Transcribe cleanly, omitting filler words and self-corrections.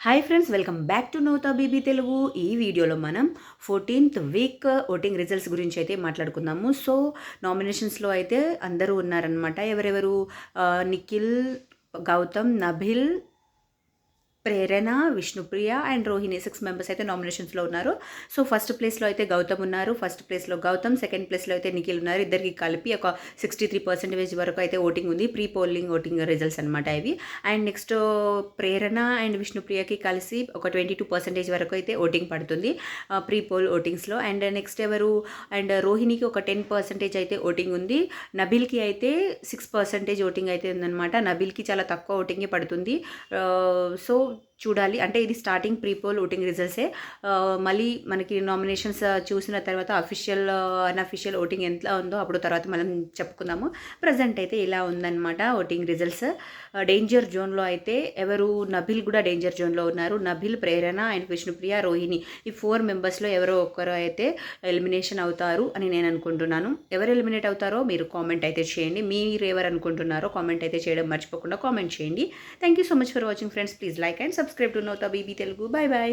Hi friends, welcome back to నౌతా బీబీ తెలుగు. ఈ వీడియోలో మనం 14th వీక్ ఓటింగ్ రిజల్ట్స్ గురించి అయితే మాట్లాడుకుందాము. సో నామినేషన్స్లో అయితే అందరూ ఉన్నారనమాట. ఎవరెవరు? నిఖిల్, గౌతమ్, నభిల్, ప్రేరణ, విష్ణుప్రియ అండ్ రోహిణి 6 మెంబర్స్ అయితే నామినేషన్స్లో ఉన్నారు. సో ఫస్ట్ ప్లేస్లో అయితే గౌతమ్ ఉన్నారు. ఫస్ట్ ప్లేస్లో గౌతమ్, సెకండ్ ప్లేస్లో అయితే నిఖిల్ ఉన్నారు. ఇద్దరికి కలిపి ఒక 63% వరకు అయితే ఓటింగ్ ఉంది. ప్రీ పోలింగ్ ఓటింగ్ రిజల్ట్స్ అనమాట ఇవి. అండ్ నెక్స్ట్ ప్రేరణ అండ్ విష్ణుప్రియకి కలిసి ఒక 22% వరకు అయితే ఓటింగ్ పడుతుంది ప్రీ పోల్ ఓటింగ్స్లో. అండ్ నెక్స్ట్ ఎవరు? అండ్ రోహిణికి ఒక 10% అయితే ఓటింగ్ ఉంది. నబిల్కి అయితే 6% ఓటింగ్ అయితే ఉందన్నమాట. నబిల్కి చాలా తక్కువ ఓటింగే పడుతుంది. సో చూడాలి, అంటే ఇది స్టార్టింగ్ ప్రీపోల్ ఓటింగ్ రిజల్ట్సే. మళ్ళీ మనకి నామినేషన్స్ చూసిన తర్వాత అఫీషియల్ అన్అఫీషియల్ ఓటింగ్ ఎంత ఉందో అప్పుడు తర్వాత మనం చెప్పుకుందాము. ప్రజెంట్ అయితే ఇలా ఉందన్నమాట ఓటింగ్ రిజల్ట్స్. డేంజర్ జోన్లో అయితే ఎవరు? నభిల్ కూడా డేంజర్ జోన్లో ఉన్నారు. నభిల్, ప్రేరణ అండ్ విష్ణుప్రియ, రోహిణి ఈ 4 మెంబర్స్లో ఎవరో ఒకరు అయితే ఎలిమినేషన్ అవుతారు అని నేను అనుకుంటున్నాను. ఎవరు ఎలిమినేట్ అవుతారో మీరు కామెంట్ అయితే చేయండి. మీరు ఎవరు అనుకుంటున్నారో కామెంట్ అయితే చేయడం మర్చిపోకుండా కామెంట్ చేయండి. Thank you so much for watching friends. Please like and subscribe to Nota BB Telugu. Bye bye.